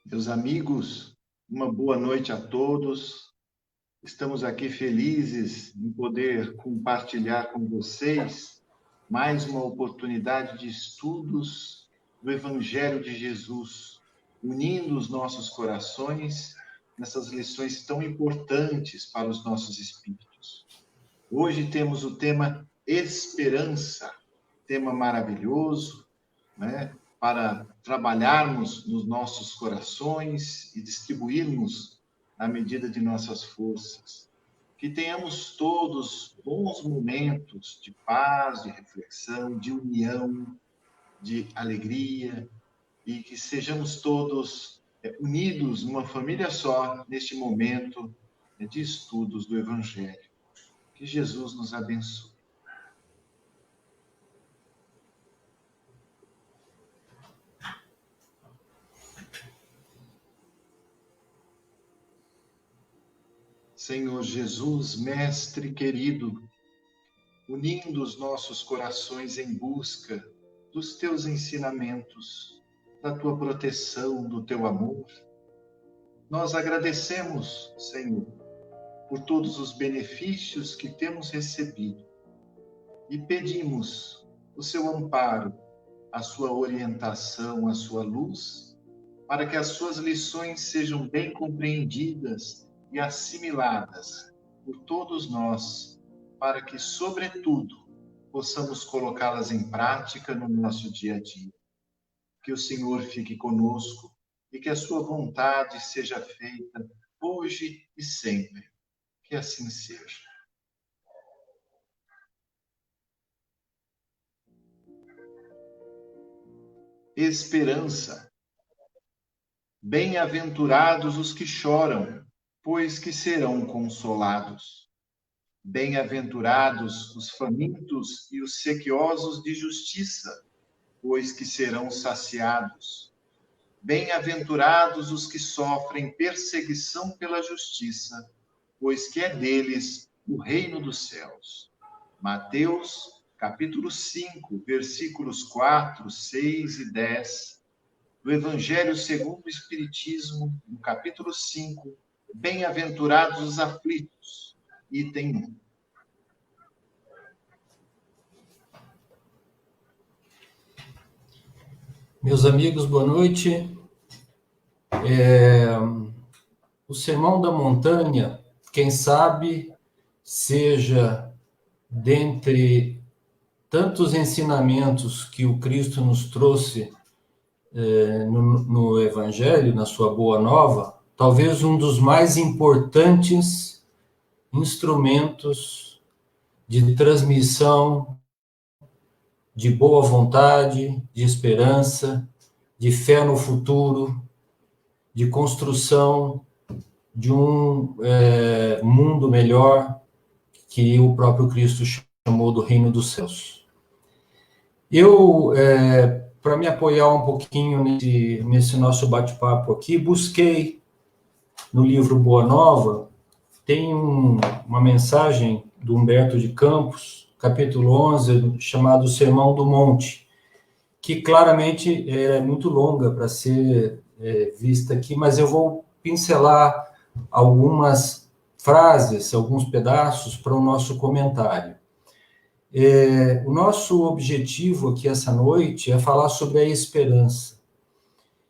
Meus amigos, uma boa noite a todos. Estamos aqui felizes em poder compartilhar com vocês mais uma oportunidade de estudos do Evangelho de Jesus, unindo os nossos corações nessas lições tão importantes para os nossos espíritos. Hoje temos o tema esperança, tema maravilhoso, né? Para trabalharmos nos nossos corações e distribuirmos na medida de nossas forças. Que tenhamos todos bons momentos de paz, de reflexão, de união, de alegria, e que sejamos todos unidos numa família só, neste momento de estudos do Evangelho. Que Jesus nos abençoe. Senhor Jesus, Mestre querido, unindo os nossos corações em busca dos teus ensinamentos, da tua proteção, do teu amor, nós agradecemos, Senhor, por todos os benefícios que temos recebido e pedimos o seu amparo, a sua orientação, a sua luz, para que as suas lições sejam bem compreendidas e assimiladas por todos nós, para que, sobretudo, possamos colocá-las em prática no nosso dia a dia. Que o Senhor fique conosco e que a sua vontade seja feita hoje e sempre. Que assim seja. Esperança. Bem-aventurados os que choram, pois que serão consolados. Bem-aventurados os famintos e os sequiosos de justiça, pois que serão saciados. Bem-aventurados os que sofrem perseguição pela justiça, pois que é deles o reino dos céus. Mateus, capítulo 5, versículos 4, 6 e 10. Do Evangelho segundo o Espiritismo, no capítulo 5, Bem-aventurados os aflitos, item 1. Meus amigos, boa noite. O Sermão da Montanha, quem sabe, seja dentre tantos ensinamentos que o Cristo nos trouxe no Evangelho, na sua Boa Nova, talvez um dos mais importantes instrumentos de transmissão de boa vontade, de esperança, de fé no futuro, de construção de um mundo melhor que o próprio Cristo chamou do reino dos céus. Eu, para me apoiar um pouquinho nesse nosso bate-papo aqui, busquei no livro Boa Nova, tem uma mensagem do Humberto de Campos, capítulo 11, chamado Sermão do Monte, que claramente é muito longa para ser vista aqui, mas eu vou pincelar algumas frases, alguns pedaços para o nosso comentário. O nosso objetivo aqui essa noite é falar sobre a esperança.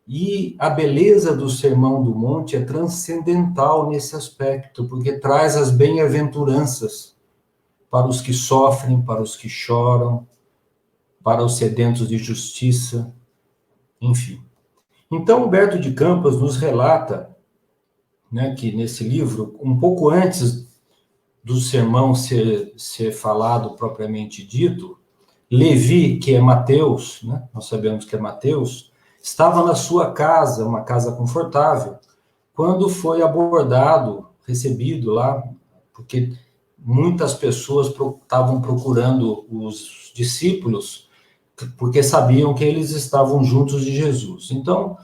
E a beleza do Sermão do Monte é transcendental nesse aspecto, porque traz as bem-aventuranças para os que sofrem, para os que choram, para os sedentos de justiça, enfim. Então, Humberto de Campos nos relata, né, que nesse livro, um pouco antes do sermão ser falado propriamente dito, Levi, que é Mateus, né, nós sabemos que é Mateus, estava na sua casa, uma casa confortável, quando foi abordado, recebido lá, porque muitas pessoas estavam procurando os discípulos, porque sabiam que eles estavam juntos de Jesus. Então,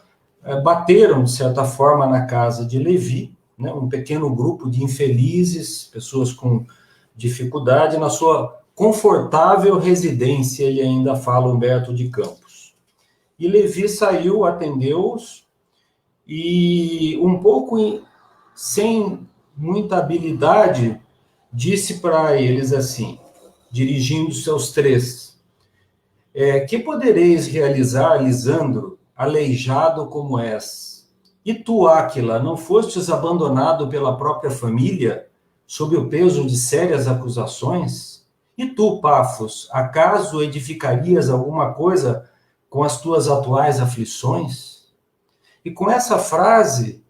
bateram, de certa forma, na casa de Levi, né, um pequeno grupo de infelizes, pessoas com dificuldade, na sua confortável residência, e ainda fala Humberto de Campos. E Levi saiu, atendeu-os, e um pouco sem muita habilidade, disse para eles assim, dirigindo-se aos três: que podereis realizar, Lisandro, aleijado como és? E tu, Áquila, não fostes abandonado pela própria família, sob o peso de sérias acusações? E tu, Pafos, acaso edificarias alguma coisa com as tuas atuais aflições? E com essa frase,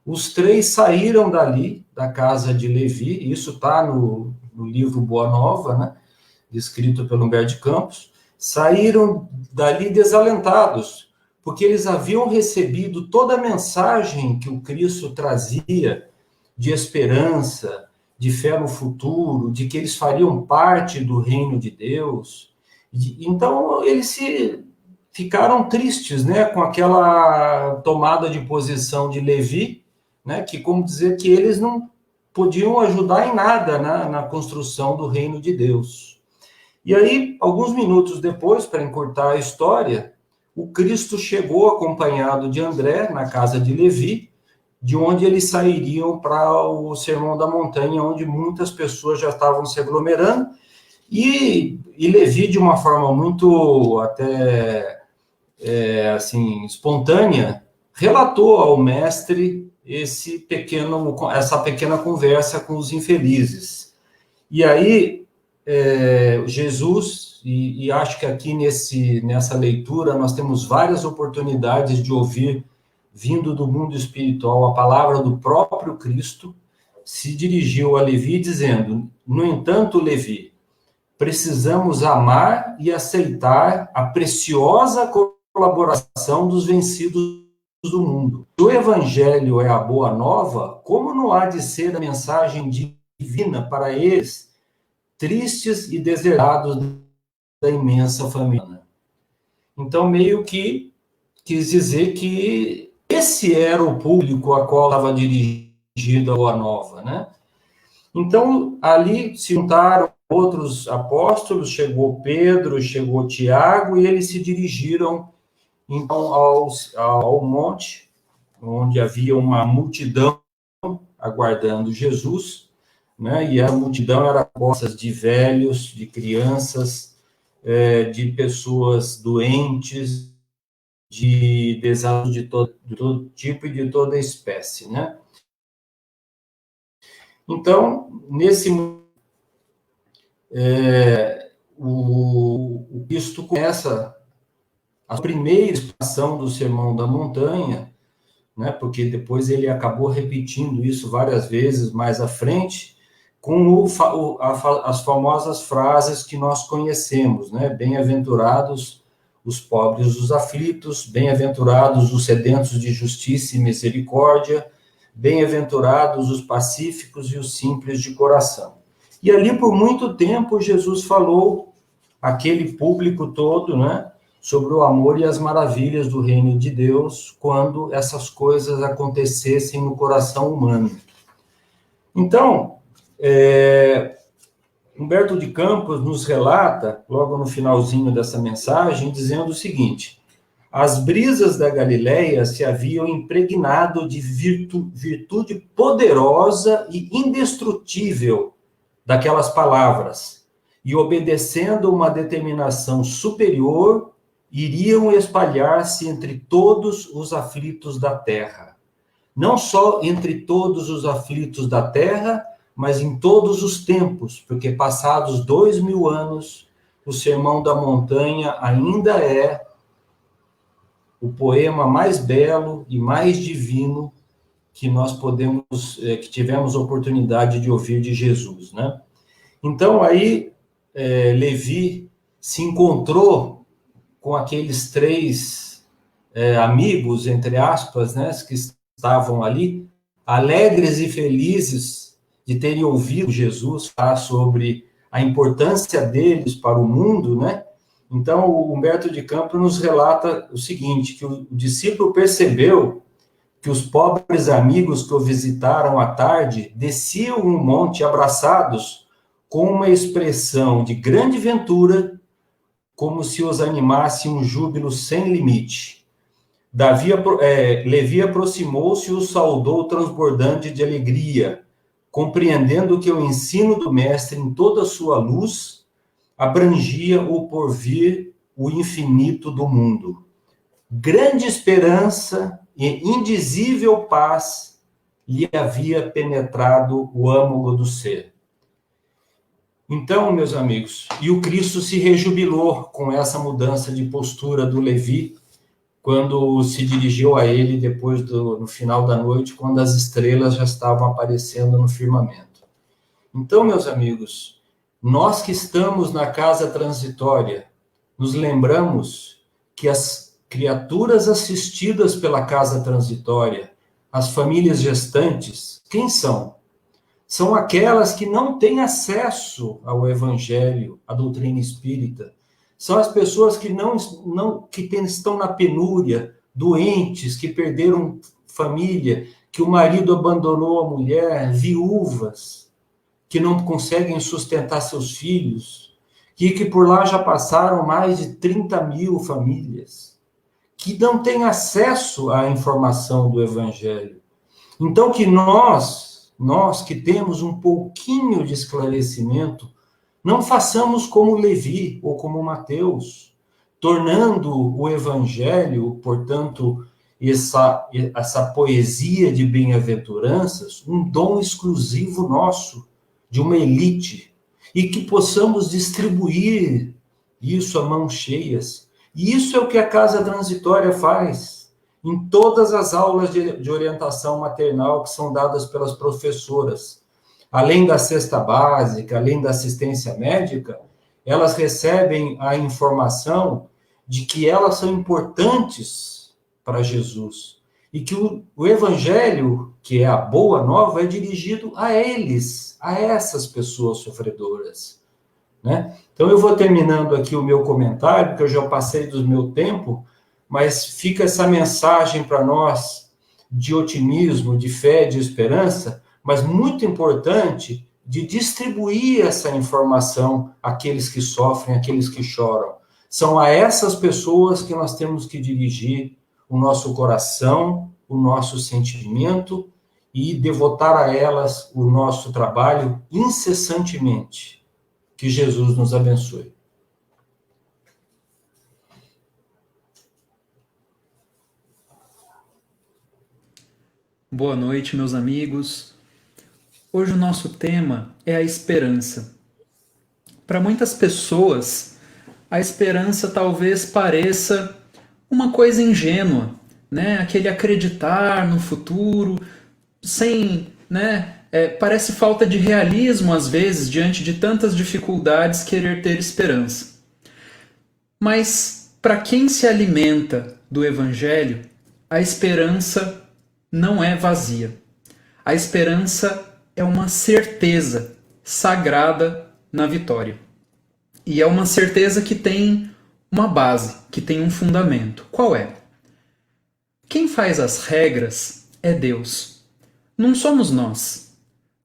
os três saíram dali, da casa de Levi. Isso está no livro Boa Nova, né, escrito pelo Humberto de Campos. Saíram dali desalentados, porque eles haviam recebido toda a mensagem que o Cristo trazia de esperança, de fé no futuro, de que eles fariam parte do reino de Deus. Então, eles ficaram tristes, né, com aquela tomada de posição de Levi, né, que, como dizer, que eles não podiam ajudar em nada, né, na construção do reino de Deus. E aí, alguns minutos depois, para encurtar a história, o Cristo chegou acompanhado de André na casa de Levi, de onde eles sairiam para o Sermão da Montanha, onde muitas pessoas já estavam se aglomerando, e Levi, de uma forma muito até assim espontânea, relatou ao mestre essa pequena conversa com os infelizes. E aí Jesus, e acho que aqui nessa leitura nós temos várias oportunidades de ouvir, vindo do mundo espiritual, a palavra do próprio Cristo, se dirigiu a Levi dizendo: no entanto, Levi, precisamos amar e aceitar a preciosa colaboração dos vencidos do mundo. Se o evangelho é a boa nova, como não há de ser a mensagem divina para eles, tristes e deserdados da imensa família? Então, meio que quis dizer que esse era o público a qual estava dirigida a Boa Nova, né? Então, ali se juntaram outros apóstolos, chegou Pedro, chegou Tiago, e eles se dirigiram, então, ao monte, onde havia uma multidão aguardando Jesus, né? E a multidão era composta de velhos, de crianças, de pessoas doentes, de desatos de todo tipo e de toda espécie, né? Então, o Cristo começa a primeira expansão do Sermão da Montanha, né? Porque depois ele acabou repetindo isso várias vezes mais à frente, com as famosas frases que nós conhecemos, né? Bem-aventurados os pobres, os aflitos, bem-aventurados os sedentos de justiça e misericórdia, bem-aventurados os pacíficos e os simples de coração. E ali, por muito tempo, Jesus falou àquele público todo, né, sobre o amor e as maravilhas do reino de Deus, quando essas coisas acontecessem no coração humano. Então, Humberto de Campos nos relata, logo no finalzinho dessa mensagem, dizendo o seguinte: as brisas da Galileia se haviam impregnado de virtude poderosa e indestrutível daquelas palavras, e obedecendo uma determinação superior, iriam espalhar-se entre todos os aflitos da terra. Não só entre todos os aflitos da terra, mas em todos os tempos, porque passados 2000 anos, o Sermão da Montanha ainda é o poema mais belo e mais divino que nós que tivemos oportunidade de ouvir de Jesus, né? Então, aí, Levi se encontrou com aqueles três amigos, entre aspas, né, que estavam ali, alegres e felizes de terem ouvido Jesus falar sobre a importância deles para o mundo, né? Então, o Humberto de Campos nos relata o seguinte, que o discípulo percebeu que os pobres amigos que o visitaram à tarde desciam um monte abraçados com uma expressão de grande ventura, como se os animasse um júbilo sem limite. Levi aproximou-se e o saudou transbordante de alegria, compreendendo que o ensino do mestre em toda a sua luz abrangia o porvir, o infinito do mundo. Grande esperança e indizível paz lhe havia penetrado o âmago do ser. Então, meus amigos, e o Cristo se rejubilou com essa mudança de postura do Levi, quando se dirigiu a ele no final da noite, quando as estrelas já estavam aparecendo no firmamento. Então, meus amigos, nós que estamos na casa transitória, nos lembramos que as criaturas assistidas pela casa transitória, as famílias gestantes, quem são? São aquelas que não têm acesso ao Evangelho, à doutrina espírita. São as pessoas que estão na penúria, doentes, que perderam família, que o marido abandonou a mulher, viúvas, que não conseguem sustentar seus filhos, que por lá já passaram mais de 30 mil famílias, que não têm acesso à informação do Evangelho. Então, que nós que temos um pouquinho de esclarecimento, não façamos como Levi ou como Mateus, tornando o Evangelho, portanto, essa poesia de bem-aventuranças, um dom exclusivo nosso, de uma elite, e que possamos distribuir isso a mãos cheias. E isso é o que a Casa Transitória faz em todas as aulas de orientação maternal que são dadas pelas professoras. Além da cesta básica, além da assistência médica, elas recebem a informação de que elas são importantes para Jesus. E que o Evangelho, que é a boa nova, é dirigido a eles, a essas pessoas sofredoras, né? Então, eu vou terminando aqui o meu comentário, porque eu já passei do meu tempo, mas fica essa mensagem para nós de otimismo, de fé, de esperança, mas muito importante de distribuir essa informação àqueles que sofrem, àqueles que choram. São a essas pessoas que nós temos que dirigir o nosso coração, o nosso sentimento e devotar a elas o nosso trabalho incessantemente. Que Jesus nos abençoe. Boa noite, meus amigos. Hoje o nosso tema é a esperança. Para muitas pessoas, a esperança talvez pareça uma coisa ingênua, né? Aquele acreditar no futuro, sem, né? Parece falta de realismo às vezes diante de tantas dificuldades querer ter esperança. Mas para quem se alimenta do Evangelho, a esperança não é vazia. A esperança é uma certeza sagrada na vitória. E é uma certeza que tem uma base, que tem um fundamento. Qual é? Quem faz as regras é Deus. Não somos nós.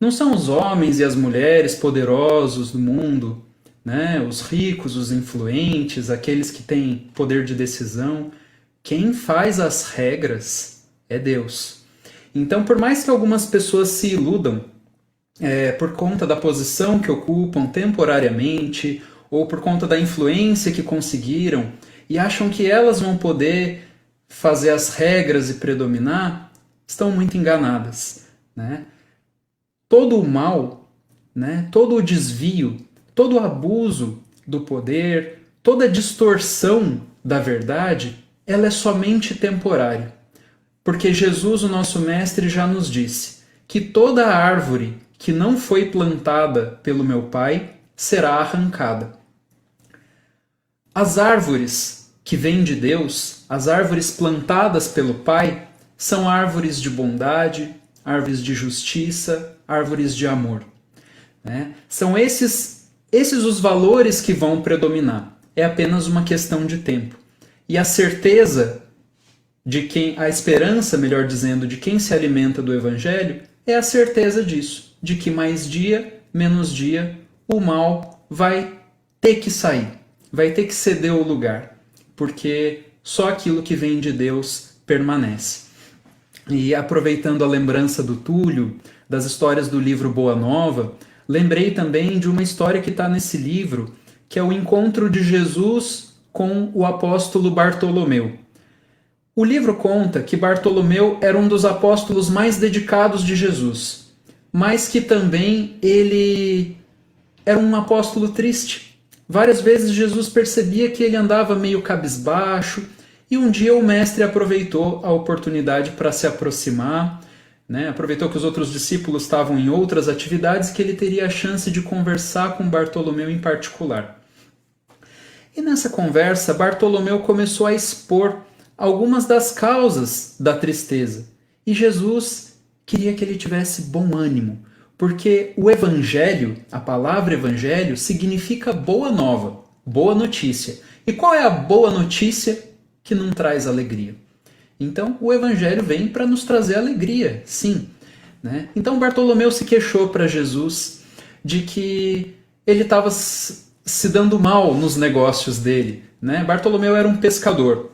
Não são os homens e as mulheres poderosos do mundo, né? Os ricos, os influentes, aqueles que têm poder de decisão. Quem faz as regras é Deus. Então, por mais que algumas pessoas se iludam por conta da posição que ocupam temporariamente ou por conta da influência que conseguiram e acham que elas vão poder fazer as regras e predominar, estão muito enganadas, né? Todo o mal, né? Todo o desvio, todo o abuso do poder, toda a distorção da verdade, ela é somente temporária. Porque Jesus, o nosso mestre, já nos disse que toda árvore que não foi plantada pelo meu Pai será arrancada. As árvores que vêm de Deus, as árvores plantadas pelo Pai, são árvores de bondade, árvores de justiça, árvores de amor, né? São esses os valores que vão predominar. É apenas uma questão de tempo. E a certeza a esperança, melhor dizendo, de quem se alimenta do Evangelho, é a certeza disso, de que mais dia, menos dia, o mal vai ter que sair, vai ter que ceder o lugar, porque só aquilo que vem de Deus permanece. E aproveitando a lembrança do Túlio, das histórias do livro Boa Nova, lembrei também de uma história que está nesse livro, que é o encontro de Jesus com o apóstolo Bartolomeu. O livro conta que Bartolomeu era um dos apóstolos mais dedicados de Jesus, mas que também ele era um apóstolo triste. Várias vezes Jesus percebia que ele andava meio cabisbaixo, e um dia o mestre aproveitou a oportunidade para se aproximar, né? Aproveitou que os outros discípulos estavam em outras atividades, que ele teria a chance de conversar com Bartolomeu em particular. E nessa conversa, Bartolomeu começou a expor algumas das causas da tristeza. E Jesus queria que ele tivesse bom ânimo, porque o evangelho, a palavra evangelho, significa boa nova, boa notícia. E qual é a boa notícia que não traz alegria? Então, o evangelho vem para nos trazer alegria, sim, né? Então, Bartolomeu se queixou para Jesus de que ele estava se dando mal nos negócios dele, né? Bartolomeu era um pescador.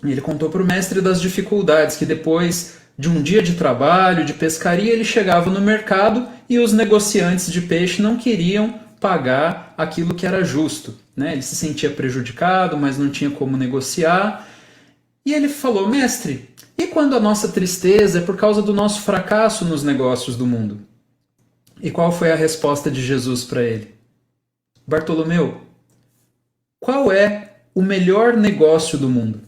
Ele contou para o mestre das dificuldades, que depois de um dia de trabalho, de pescaria, ele chegava no mercado e os negociantes de peixe não queriam pagar aquilo que era justo, né? Ele se sentia prejudicado, mas não tinha como negociar. E ele falou: mestre, e quando a nossa tristeza é por causa do nosso fracasso nos negócios do mundo? E qual foi a resposta de Jesus para ele? Bartolomeu, qual é o melhor negócio do mundo?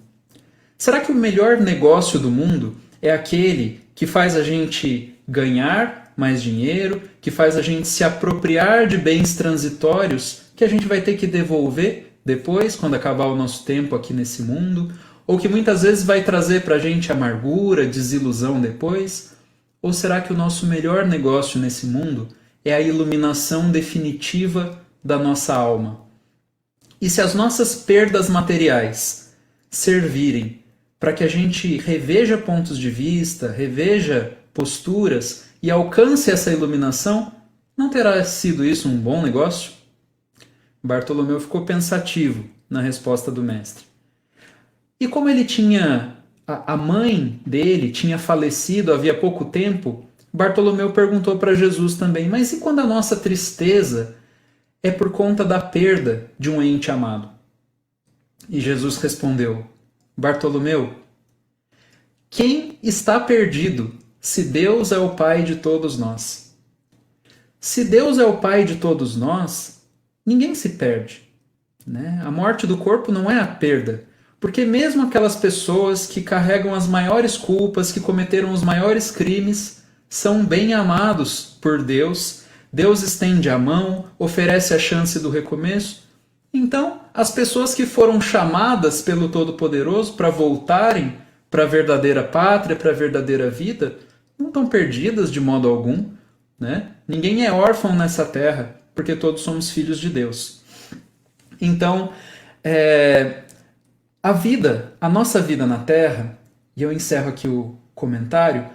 Será que o melhor negócio do mundo é aquele que faz a gente ganhar mais dinheiro, que faz a gente se apropriar de bens transitórios que a gente vai ter que devolver depois, quando acabar o nosso tempo aqui nesse mundo? Ou que muitas vezes vai trazer para a gente amargura, desilusão depois? Ou será que o nosso melhor negócio nesse mundo é a iluminação definitiva da nossa alma? E se as nossas perdas materiais servirem para que a gente reveja pontos de vista, reveja posturas e alcance essa iluminação, não terá sido isso um bom negócio? Bartolomeu ficou pensativo na resposta do mestre. E como ele tinha, a mãe dele tinha falecido havia pouco tempo, Bartolomeu perguntou para Jesus também: mas e quando a nossa tristeza é por conta da perda de um ente amado? E Jesus respondeu: Bartolomeu, quem está perdido se Deus é o Pai de todos nós? Se Deus é o Pai de todos nós, ninguém se perde, né? A morte do corpo não é a perda, porque mesmo aquelas pessoas que carregam as maiores culpas, que cometeram os maiores crimes, são bem amados por Deus. Deus estende a mão, oferece a chance do recomeço. Então, as pessoas que foram chamadas pelo Todo-Poderoso para voltarem para a verdadeira pátria, para a verdadeira vida, não estão perdidas de modo algum, né? Ninguém é órfão nessa terra, porque todos somos filhos de Deus. Então, a nossa vida na Terra, e eu encerro aqui o comentário,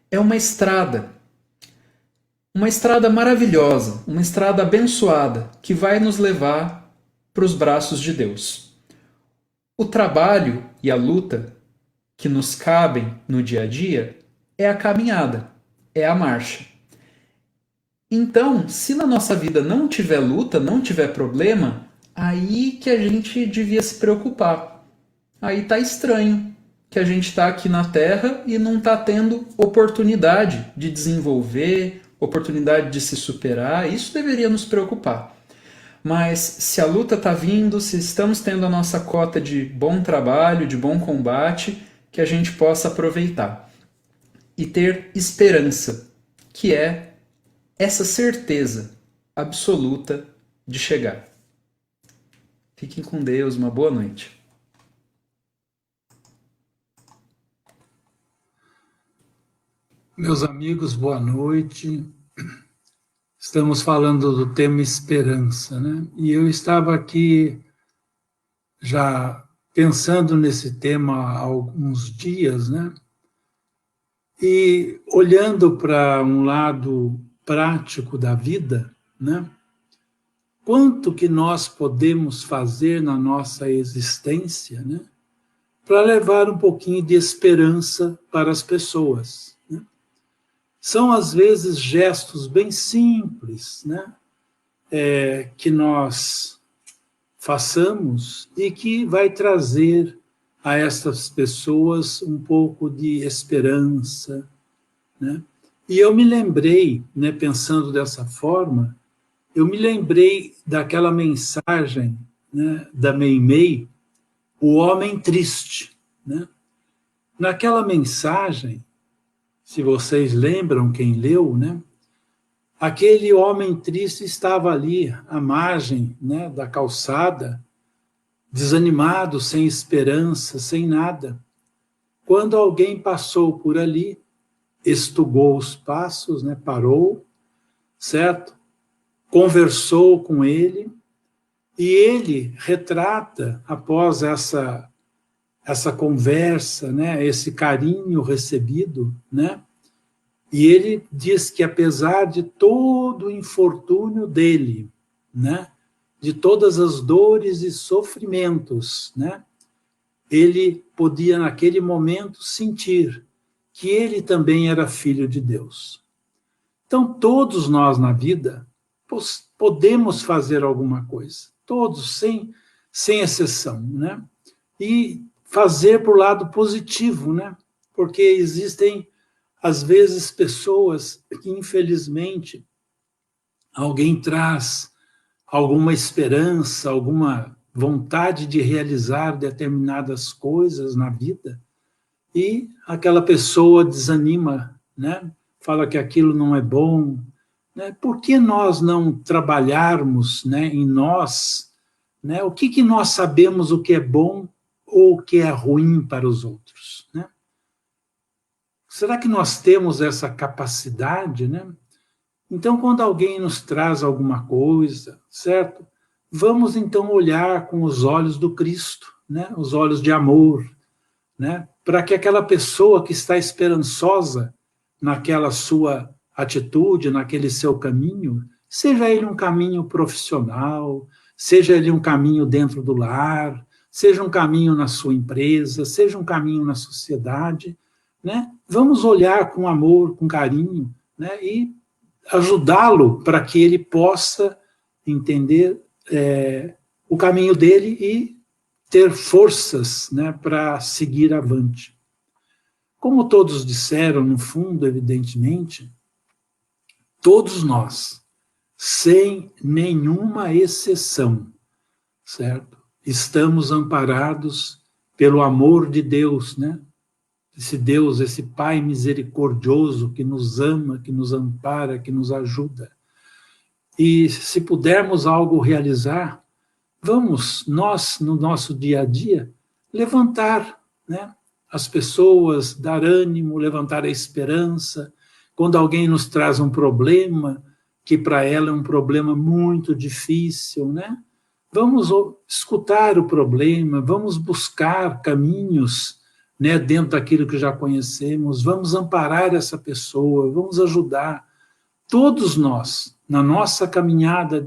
é uma estrada maravilhosa, uma estrada abençoada, que vai nos levar para os braços de Deus. O trabalho e a luta que nos cabem no dia a dia é a caminhada, é a marcha. Então, se na nossa vida não tiver luta, não tiver problema, aí que a gente devia se preocupar. Aí tá estranho que a gente está aqui na Terra e não está tendo oportunidade de desenvolver, oportunidade de se superar. Isso deveria nos preocupar. Mas se a luta está vindo, se estamos tendo a nossa cota de bom trabalho, de bom combate, que a gente possa aproveitar e ter esperança, que é essa certeza absoluta de chegar. Fiquem com Deus, uma boa noite. Meus amigos, boa noite. Estamos falando do tema esperança, né? E eu estava aqui já pensando nesse tema há alguns dias, né? E olhando para um lado prático da vida, né? Quanto que nós podemos fazer na nossa existência, né? para levar um pouquinho de esperança para as pessoas, né? São, às vezes, gestos bem simples, né? Que nós façamos e que vai trazer a essas pessoas um pouco de esperança, né? E eu me lembrei, né, pensando dessa forma, eu me lembrei daquela mensagem, né, da Meimei, O Homem Triste, né? Naquela mensagem, se vocês lembram, quem leu, né, aquele homem triste estava ali à margem, né, da calçada, desanimado, sem esperança, sem nada. Quando alguém passou por ali, estugou os passos, né, parou, certo? Conversou com ele, e ele retrata, após essa conversa, né, esse carinho recebido, né, e ele diz que apesar de todo o infortúnio dele, né, de todas as dores e sofrimentos, né, ele podia naquele momento sentir que ele também era filho de Deus. Então, todos nós na vida podemos fazer alguma coisa, todos, sem exceção, né? E fazer para o lado positivo, né? Porque existem, às vezes, pessoas que, infelizmente, alguém traz alguma esperança, alguma vontade de realizar determinadas coisas na vida, e aquela pessoa desanima, né? Fala que aquilo não é bom, né? Por que nós não trabalharmos, né, em nós, né? O que nós sabemos o que é bom ou o que é ruim para os outros, né? Será que nós temos essa capacidade, né? Então, quando alguém nos traz alguma coisa, certo? Vamos então olhar com os olhos do Cristo, né? Os olhos de amor, né? Para que aquela pessoa que está esperançosa naquela sua atitude, naquele seu caminho, seja ele um caminho profissional, seja ele um caminho dentro do lar, seja um caminho na sua empresa, seja um caminho na sociedade, né? Vamos olhar com amor, com carinho, né? E ajudá-lo para que ele possa entender o caminho dele e ter forças, né, para seguir avante. Como todos disseram, no fundo, evidentemente, todos nós, sem nenhuma exceção, certo? Estamos amparados pelo amor de Deus, né? Esse Deus, esse Pai misericordioso que nos ama, que nos ampara, que nos ajuda. E se pudermos algo realizar, vamos, nós, no nosso dia a dia, levantar, né, as pessoas, dar ânimo, levantar a esperança. Quando alguém nos traz um problema, que para ela é um problema muito difícil, né? Vamos escutar o problema, vamos buscar caminhos, né, dentro daquilo que já conhecemos, vamos amparar essa pessoa, vamos ajudar. Todos nós, na nossa caminhada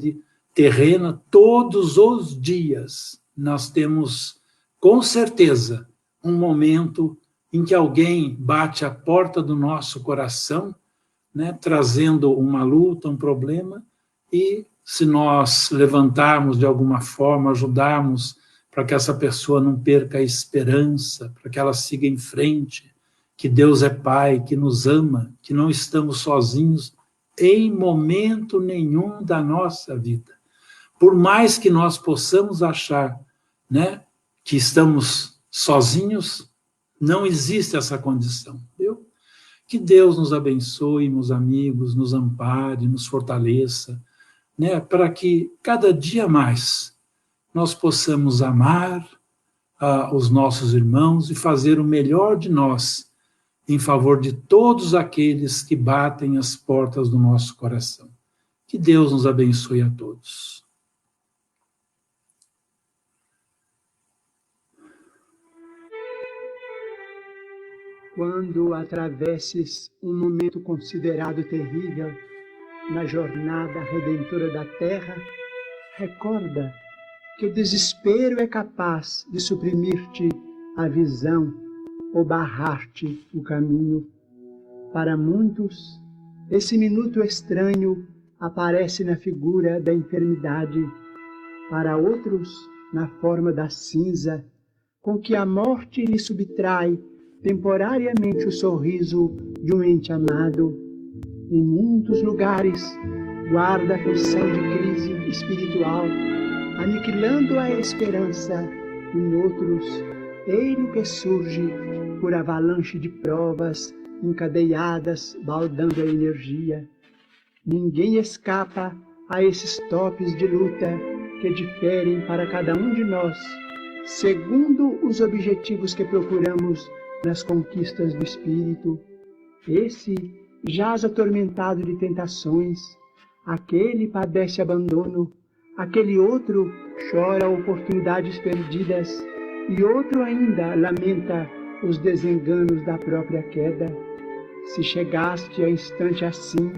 terrena, todos os dias, nós temos, com certeza, um momento em que alguém bate a porta do nosso coração, né, trazendo uma luta, um problema, e se nós levantarmos de alguma forma, ajudarmos para que essa pessoa não perca a esperança, para que ela siga em frente, que Deus é Pai, que nos ama, que não estamos sozinhos em momento nenhum da nossa vida. Por mais que nós possamos achar, né, que estamos sozinhos, não existe essa condição, viu? Que Deus nos abençoe, meus amigos, nos ampare, nos fortaleça, né, para que cada dia mais nós possamos amar os nossos irmãos e fazer o melhor de nós em favor de todos aqueles que batem as portas do nosso coração. Que Deus nos abençoe a todos. Quando atravesses um momento considerado terrível na jornada redentora da Terra, recorda que o desespero é capaz de suprimir-te a visão ou barrar-te o caminho. Para muitos, esse minuto estranho aparece na figura da enfermidade, para outros, na forma da cinza, com que a morte lhe subtrai temporariamente o sorriso de um ente amado. Em muitos lugares, guarda a feição de crise espiritual, aniquilando a esperança. Em outros, eis que surge por avalanche de provas encadeadas, baldando a energia. Ninguém escapa a esses topes de luta que diferem para cada um de nós, segundo os objetivos que procuramos nas conquistas do espírito. Esse jaz atormentado de tentações, aquele padece abandono, aquele outro chora oportunidades perdidas, e outro ainda lamenta os desenganos da própria queda. Se chegaste a instante assim,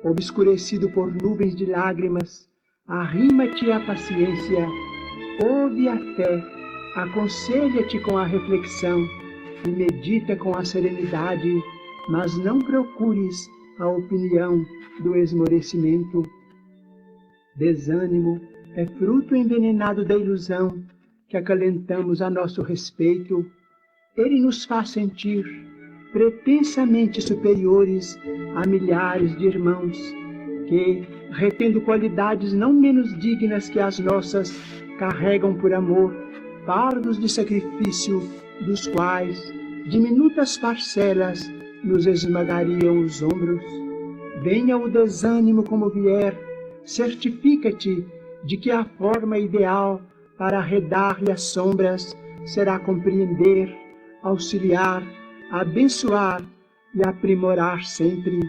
obscurecido por nuvens de lágrimas, arrima-te à paciência, ouve a fé, aconselha-te com a reflexão e medita com a serenidade, mas não procures a opinião do esmorecimento. Desânimo é fruto envenenado da ilusão que acalentamos a nosso respeito. Ele nos faz sentir pretensamente superiores a milhares de irmãos que, retendo qualidades não menos dignas que as nossas, carregam por amor fardos de sacrifício, dos quais diminutas parcelas nos esmagariam os ombros. Venha o desânimo como vier, certifica-te de que a forma ideal para arredar-lhe as sombras será compreender, auxiliar, abençoar e aprimorar sempre.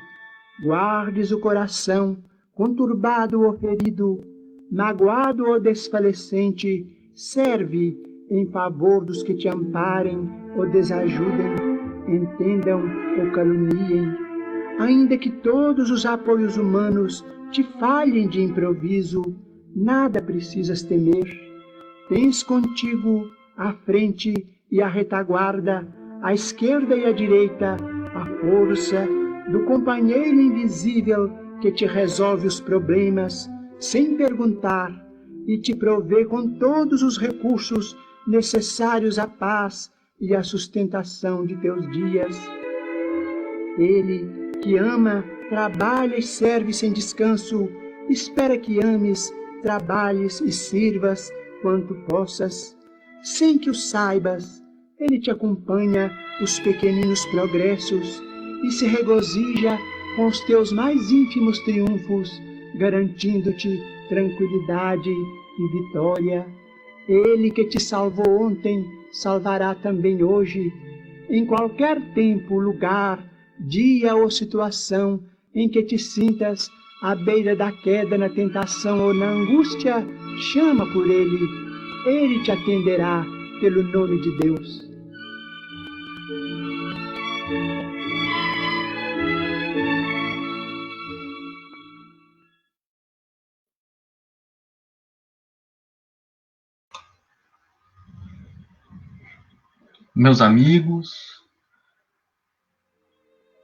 Guardes o coração, conturbado ou ferido, magoado ou desfalecente, serve em favor dos que te amparem ou desajudem, entendam ou caluniem. Ainda que todos os apoios humanos te falhem de improviso, nada precisas temer. Tens contigo a frente e a retaguarda, a esquerda e a direita, a força do companheiro invisível que te resolve os problemas sem perguntar e te provê com todos os recursos necessários à paz e à sustentação de teus dias. Ele que ama, trabalha e serve sem descanso, espera que ames, trabalhes e sirvas quanto possas. Sem que o saibas, ele te acompanha os pequeninos progressos e se regozija com os teus mais ínfimos triunfos, garantindo-te tranquilidade e vitória. Ele que te salvou ontem, salvará também hoje. Em qualquer tempo, lugar, dia ou situação em que te sintas à beira da queda na tentação ou na angústia, chama por ele. Ele te atenderá pelo nome de Deus. Meus amigos,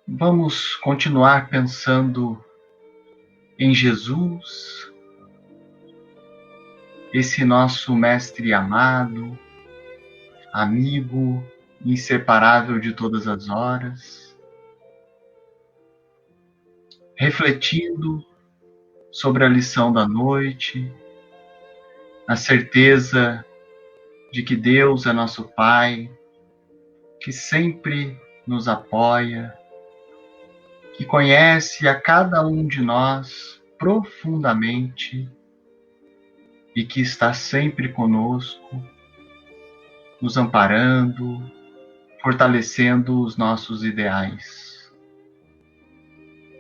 vamos continuar pensando em Jesus, esse nosso mestre amado, amigo, inseparável de todas as horas, refletindo sobre a lição da noite, a certeza de que Deus é nosso Pai, que sempre nos apoia, que conhece a cada um de nós profundamente e que está sempre conosco, nos amparando, fortalecendo os nossos ideais.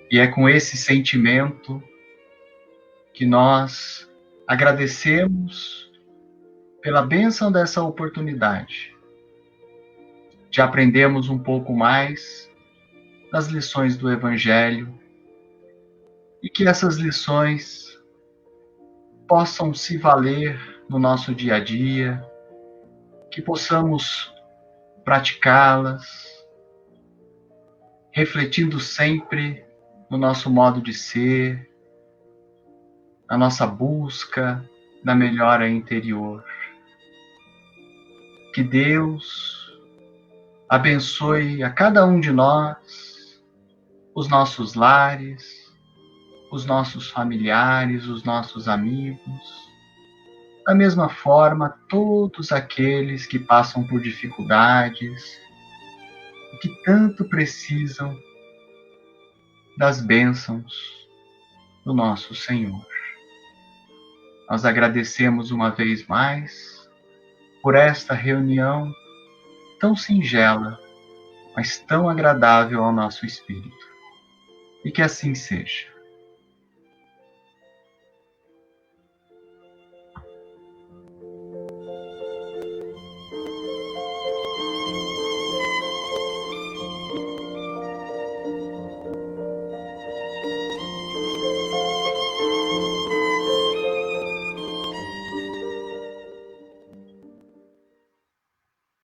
E é com esse sentimento que nós agradecemos pela bênção dessa oportunidade de aprendermos um pouco mais das lições do Evangelho e que essas lições possam se valer no nosso dia a dia, que possamos praticá-las, refletindo sempre no nosso modo de ser, na nossa busca da melhora interior. Que Deus abençoe a cada um de nós, os nossos lares, os nossos familiares, os nossos amigos. Da mesma forma, todos aqueles que passam por dificuldades e que tanto precisam das bênçãos do nosso Senhor. Nós agradecemos uma vez mais por esta reunião tão singela, mas tão agradável ao nosso espírito. E que assim seja.